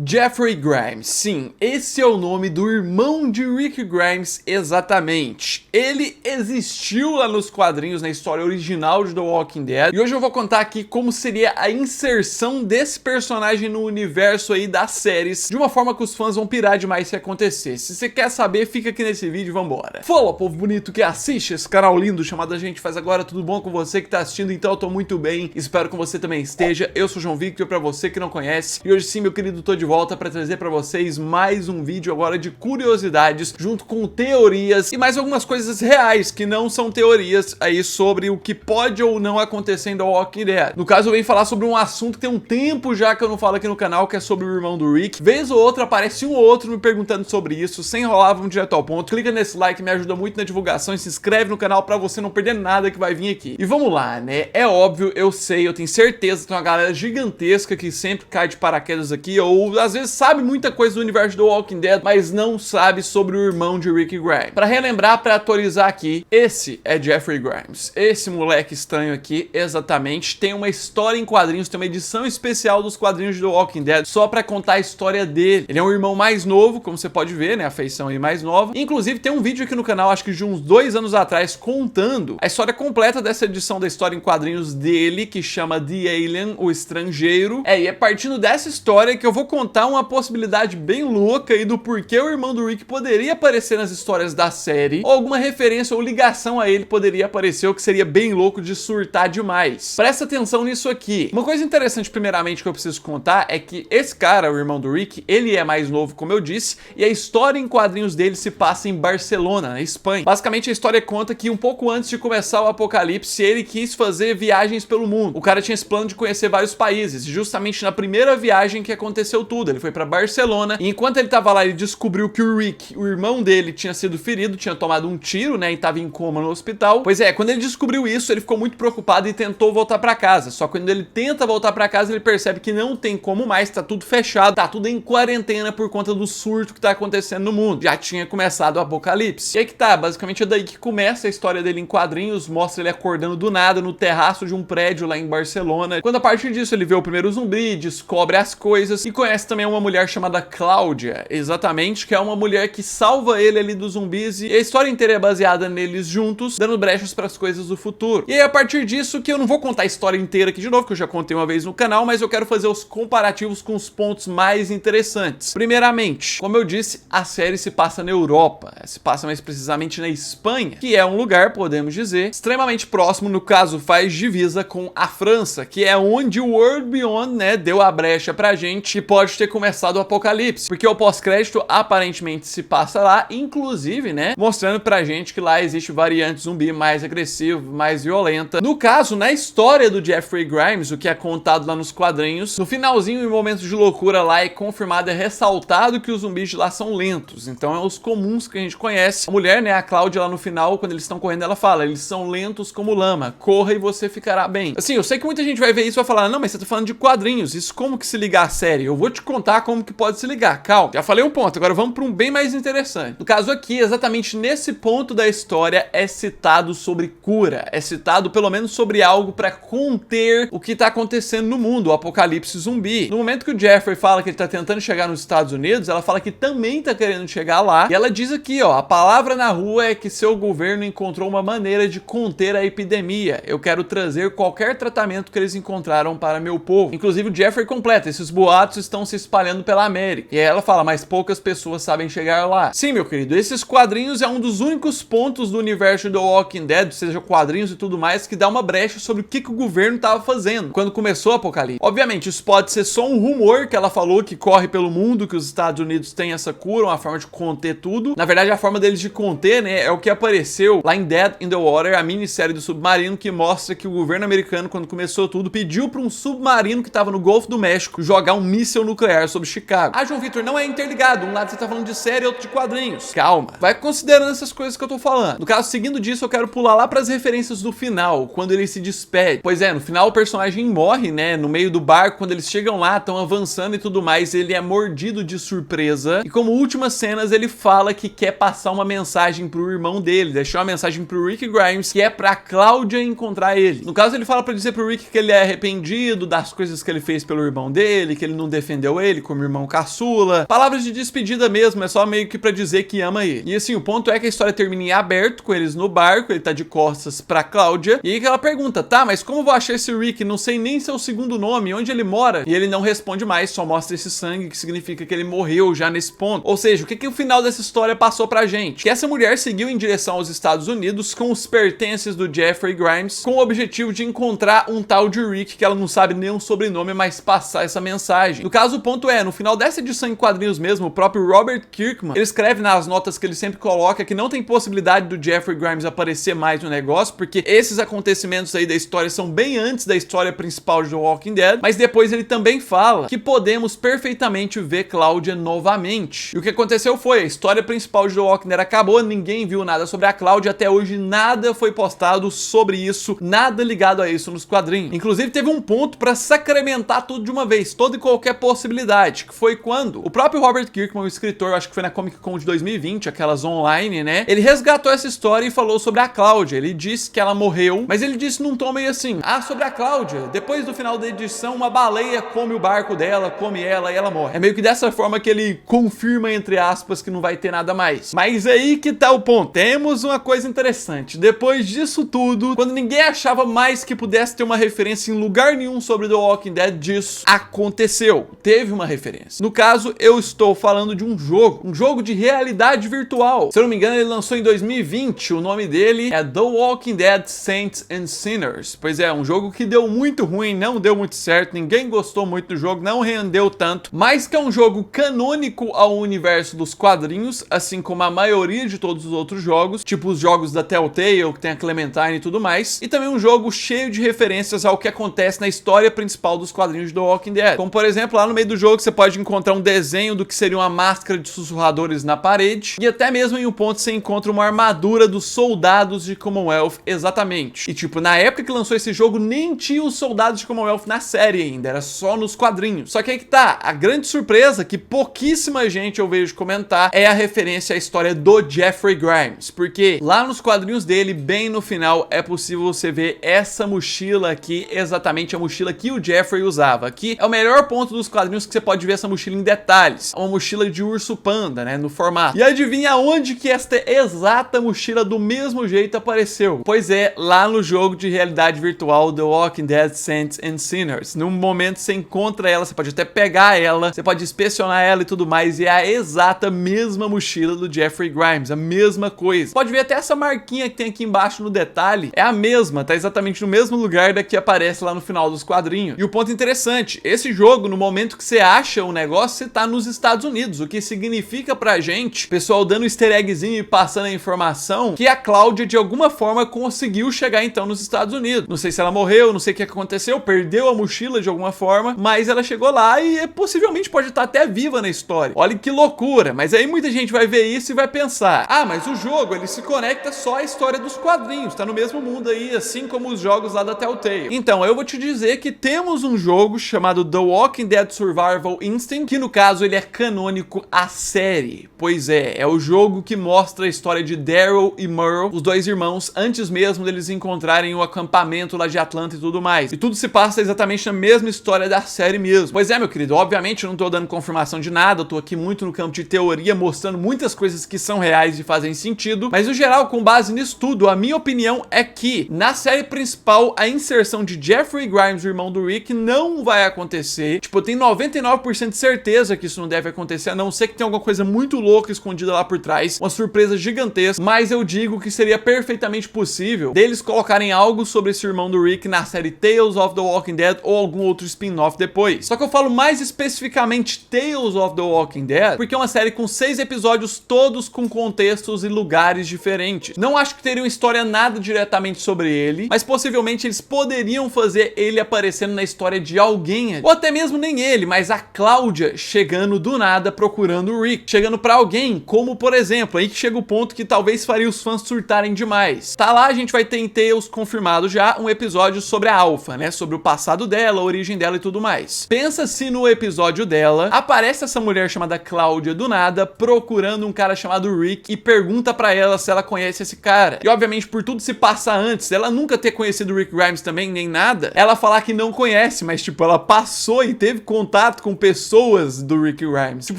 Jeffrey Grimes, sim, esse é o nome do irmão de Rick Grimes, exatamente. Ele existiu lá nos quadrinhos, na história original de The Walking Dead, e hoje eu vou contar aqui como seria a inserção desse personagem no universo aí das séries, de uma forma que os fãs vão pirar demais se acontecer. Se você quer saber, fica aqui nesse vídeo e vambora. Fala, povo bonito que assiste esse canal lindo chamado A Gente Faz Agora, tudo bom com você que tá assistindo? Então eu tô muito bem, espero que você também esteja. Eu sou o João Victor, pra você que não conhece, e hoje sim, meu querido, tô de volta para trazer para vocês mais um vídeo agora de curiosidades, junto com teorias e mais algumas coisas reais que não são teorias aí sobre o que pode ou não acontecer em The Walking Dead. No caso, eu venho falar sobre um assunto que tem um tempo já que eu não falo aqui no canal, que é sobre o irmão do Rick. Vez ou outra aparece um ou outro me perguntando sobre isso, sem enrolar, vamos direto ao ponto. Clica nesse like, me ajuda muito na divulgação e se inscreve no canal para você não perder nada que vai vir aqui. E vamos lá, né? É óbvio, eu sei, eu tenho certeza que tem uma galera gigantesca que sempre cai de paraquedas aqui, ou às vezes sabe muita coisa do universo do Walking Dead, mas não sabe sobre o irmão de Rick Grimes. Para relembrar, para atualizar aqui, esse é Jeffrey Grimes. Esse moleque estranho aqui, exatamente, tem uma história em quadrinhos, tem uma edição especial dos quadrinhos de The Walking Dead, só para contar a história dele. Ele é um irmão mais novo, como você pode ver, né, a feição aí mais nova. Inclusive, tem um vídeo aqui no canal, acho que de uns 2 anos atrás, contando a história completa dessa edição da história em quadrinhos dele, que chama The Alien, o Estrangeiro. E é partindo dessa história que eu vou contar uma possibilidade bem louca aí do porquê o irmão do Rick poderia aparecer nas histórias da série, ou alguma referência ou ligação a ele poderia aparecer, o que seria bem louco de surtar demais. Presta atenção nisso aqui. Uma coisa interessante, primeiramente, que eu preciso contar é que esse cara, o irmão do Rick, ele é mais novo, como eu disse, e a história em quadrinhos dele se passa em Barcelona, na Espanha. Basicamente, a história conta que um pouco antes de começar o apocalipse, ele quis fazer viagens pelo mundo. O cara tinha esse plano de conhecer vários países, e justamente na primeira viagem que aconteceu tudo. Ele foi pra Barcelona, e enquanto ele tava lá, ele descobriu que o Rick, o irmão dele, tinha sido ferido, tinha tomado um tiro, né, e tava em coma no hospital. Pois é, quando ele descobriu isso, ele ficou muito preocupado e tentou voltar pra casa. Só que quando ele tenta voltar pra casa, ele percebe que não tem como mais, tá tudo fechado, tá tudo em quarentena por conta do surto que tá acontecendo no mundo. Já tinha começado o apocalipse. E aí que tá, basicamente é daí que começa a história dele em quadrinhos, mostra ele acordando do nada no terraço de um prédio lá em Barcelona. Quando a partir disso ele vê o primeiro zumbi, descobre as coisas e conhece também uma mulher chamada Cláudia, exatamente, que é uma mulher que salva ele ali dos zumbis, e a história inteira é baseada neles juntos, dando brechas para as coisas do futuro. E aí, a partir disso, que eu não vou contar a história inteira aqui de novo, que eu já contei uma vez no canal, mas eu quero fazer os comparativos com os pontos mais interessantes. Primeiramente, como eu disse, a série se passa na Europa, se passa mais precisamente na Espanha, que é um lugar, podemos dizer, extremamente próximo, no caso, faz divisa com a França, que é onde o World Beyond, né, deu a brecha pra gente, que pode ter começado o apocalipse, porque o pós-crédito aparentemente se passa lá, inclusive, né, mostrando pra gente que lá existe variante zumbi mais agressiva, mais violenta. No caso, na história do Jeffrey Grimes, o que é contado lá nos quadrinhos, no finalzinho, em momentos de loucura lá, é confirmado, é ressaltado que os zumbis de lá são lentos, então é os comuns que a gente conhece. A mulher, né, a Cláudia, lá no final, quando eles estão correndo, ela fala, eles são lentos como lama, corra e você ficará bem. Assim, eu sei que muita gente vai ver isso e vai falar, não, mas você tá falando de quadrinhos, isso como que se liga à série? Eu vou te contar como que pode se ligar, calma. Já falei um ponto, agora vamos para um bem mais interessante. No caso aqui, exatamente nesse ponto da história, é citado sobre cura, é citado pelo menos sobre algo para conter o que tá acontecendo no mundo, o apocalipse zumbi. No momento que o Jeffrey fala que ele tá tentando chegar nos Estados Unidos, ela fala que também tá querendo chegar lá, e ela diz aqui, ó, a palavra na rua é que seu governo encontrou uma maneira de conter a epidemia. Eu quero trazer qualquer tratamento que eles encontraram para meu povo. Inclusive o Jeffrey completa, esses boatos estão se espalhando pela América. E aí ela fala, mas poucas pessoas sabem chegar lá. Sim, meu querido, esses quadrinhos é um dos únicos pontos do universo do Walking Dead, seja quadrinhos e tudo mais, que dá uma brecha sobre o que o governo estava fazendo quando começou o apocalipse. Obviamente, isso pode ser só um rumor que ela falou que corre pelo mundo, que os Estados Unidos têm essa cura, uma forma de conter tudo. Na verdade, a forma deles de conter, né, é o que apareceu lá em Dead in the Water, a minissérie do submarino, que mostra que o governo americano, quando começou tudo, pediu para um submarino que estava no Golfo do México jogar um míssil nuclear sobre Chicago. Ah, João Victor, não é interligado. Um lado você tá falando de série, outro de quadrinhos. Calma. Vai considerando essas coisas que eu tô falando. No caso, seguindo disso, eu quero pular lá pras referências do final, quando ele se despede. Pois é, no final o personagem morre, né, no meio do barco, quando eles chegam lá, estão avançando e tudo mais, ele é mordido de surpresa. E como últimas cenas, ele fala que quer passar uma mensagem pro irmão dele, deixar uma mensagem pro Rick Grimes, que é pra Cláudia encontrar ele. No caso, ele fala pra dizer pro Rick que ele é arrependido das coisas que ele fez pelo irmão dele, que ele não defendeu recebeu ele como irmão caçula. Palavras de despedida mesmo, é só meio que pra dizer que ama ele. E assim, o ponto é que a história termina em aberto, com eles no barco, ele tá de costas pra Cláudia. E aí que ela pergunta, tá, mas como vou achar esse Rick? Não sei nem seu segundo nome, onde ele mora? E ele não responde mais, só mostra esse sangue, que significa que ele morreu já nesse ponto. Ou seja, o que o final dessa história passou pra gente? Que essa mulher seguiu em direção aos Estados Unidos com os pertences do Jeffrey Grimes, com o objetivo de encontrar um tal de Rick, que ela não sabe nem o sobrenome, mas passar essa mensagem. No caso, o ponto é, no final dessa edição em quadrinhos mesmo, o próprio Robert Kirkman, ele escreve nas notas que ele sempre coloca que não tem possibilidade do Jeffrey Grimes aparecer mais no negócio, porque esses acontecimentos aí da história são bem antes da história principal de The Walking Dead, mas depois ele também fala que podemos perfeitamente ver Cláudia novamente. E o que aconteceu foi, a história principal de The Walking Dead acabou, ninguém viu nada sobre a Cláudia, até hoje nada foi postado sobre isso, nada ligado a isso nos quadrinhos. Inclusive teve um ponto pra sacramentar tudo de uma vez, toda e qualquer possibilidade, que foi quando o próprio Robert Kirkman, o escritor, acho que foi na Comic Con de 2020, aquelas online, né, ele resgatou essa história e falou sobre a Cláudia. Ele disse que ela morreu, mas ele disse num tom meio assim, sobre a Cláudia, depois do final da edição, uma baleia come o barco dela, come ela e ela morre. É meio que dessa forma que ele confirma, entre aspas, que não vai ter nada mais. Mas aí que tá o ponto. Temos uma coisa interessante. Depois disso tudo, quando ninguém achava mais que pudesse ter uma referência em lugar nenhum sobre The Walking Dead, disso aconteceu. Teve uma referência. No caso, eu estou falando de um jogo de realidade virtual. Se eu não me engano, ele lançou em 2020. O nome dele é The Walking Dead Saints and Sinners. Pois é, um jogo que deu muito ruim, não deu muito certo, ninguém gostou muito do jogo, não rendeu tanto, mas que é um jogo canônico ao universo dos quadrinhos, assim como a maioria de todos os outros jogos, tipo os jogos da Telltale, que tem a Clementine e tudo mais, e também um jogo cheio de referências ao que acontece na história principal dos quadrinhos de The Walking Dead. Como, por exemplo, lá no meio do jogo você pode encontrar um desenho do que seria uma máscara de sussurradores na parede, e até mesmo em um ponto você encontra uma armadura dos soldados de Commonwealth, exatamente. E tipo, na época que lançou esse jogo, nem tinha os soldados de Commonwealth na série ainda, era só nos quadrinhos. Só que aí que tá, a grande surpresa que pouquíssima gente eu vejo comentar é a referência à história do Jeffrey Grimes, porque lá nos quadrinhos dele, bem no final, é possível você ver essa mochila aqui, exatamente a mochila que o Jeffrey usava. Aqui é o melhor ponto dos quadrinhos que você pode ver essa mochila em detalhes. É uma mochila de urso panda, né, no formato. E adivinha onde que esta exata mochila do mesmo jeito apareceu? Pois é, lá no jogo de realidade virtual The Walking Dead Saints and Sinners. Num momento você encontra ela, você pode até pegar ela, você pode inspecionar ela e tudo mais, e é a exata mesma mochila do Jeffrey Grimes, a mesma coisa. Pode ver até essa marquinha que tem aqui embaixo no detalhe, é a mesma, tá exatamente no mesmo lugar da que aparece lá no final dos quadrinhos. E o ponto interessante, esse jogo, no momento que você acha o negócio, você tá nos Estados Unidos, o que significa pra gente, pessoal dando easter eggzinho e passando a informação, que a Cláudia de alguma forma conseguiu chegar então nos Estados Unidos. Não sei se ela morreu, não sei o que aconteceu, perdeu a mochila de alguma forma, mas ela chegou lá e possivelmente pode estar até viva na história. Olha que loucura, mas aí muita gente vai ver isso e vai pensar, mas o jogo, ele se conecta só à história dos quadrinhos, tá no mesmo mundo aí, assim como os jogos lá da Telltale. Então, eu vou te dizer que temos um jogo chamado The Walking Dead Survival Instinct, que no caso ele é canônico à série. Pois é o jogo que mostra a história de Daryl e Merle, os dois irmãos, antes mesmo deles encontrarem o acampamento lá de Atlanta e tudo mais. E tudo se passa exatamente na mesma história da série mesmo. Pois é, meu querido, obviamente eu não tô dando confirmação de nada, eu tô aqui muito no campo de teoria, mostrando muitas coisas que são reais e fazem sentido, mas no geral, com base nisso tudo, a minha opinião é que na série principal, a inserção de Jeffrey Grimes, o irmão do Rick, não vai acontecer. Tipo, eu tenho 99% de certeza que isso não deve acontecer, a não ser que tenha alguma coisa muito louca escondida lá por trás, uma surpresa gigantesca, mas eu digo que seria perfeitamente possível deles colocarem algo sobre esse irmão do Rick na série Tales of the Walking Dead ou algum outro spin-off depois. Só que eu falo mais especificamente Tales of the Walking Dead porque é uma série com 6 episódios, todos com contextos e lugares diferentes. Não acho que teria uma história nada diretamente sobre ele, mas possivelmente eles poderiam fazer ele aparecendo na história de alguém, ou até mesmo nem ele, mas a Cláudia chegando do nada procurando o Rick, chegando pra alguém, como por exemplo, aí que chega o ponto que talvez faria os fãs surtarem demais. Tá lá, a gente vai ter em Tales confirmado já um episódio sobre a Alpha, né, sobre o passado dela, a origem dela e tudo mais. Pensa se no episódio dela aparece essa mulher chamada Cláudia do nada procurando um cara chamado Rick e pergunta pra ela se ela conhece esse cara. E obviamente por tudo se passa antes, ela nunca ter conhecido o Rick Grimes também, nem nada, ela falar que não conhece, mas tipo, ela passou e teve contato contato com pessoas do Rick Grimes. Tipo,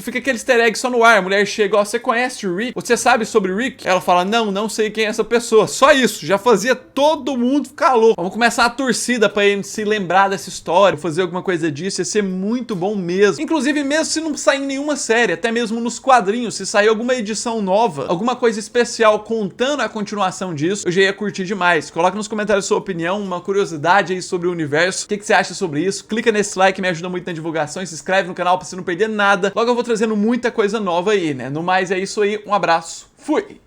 fica aquele easter egg só no ar. A mulher chega, ó, você conhece o Rick? Você sabe sobre o Rick? Ela fala, não sei quem é essa pessoa. Só isso, já fazia todo mundo ficar louco. Vamos começar a torcida pra ele se lembrar dessa história, fazer alguma coisa disso, ia ser muito bom mesmo. Inclusive, mesmo se não sair em nenhuma série, até mesmo nos quadrinhos, se sair alguma edição nova, alguma coisa especial contando a continuação disso, eu já ia curtir demais. Coloca nos comentários sua opinião, uma curiosidade aí sobre o universo. O que você acha sobre isso? Clica nesse like, me ajuda muito na divulgação, e se inscreve no canal pra você não perder nada. Logo eu vou trazendo muita coisa nova aí, né? No mais é isso aí, um abraço, fui!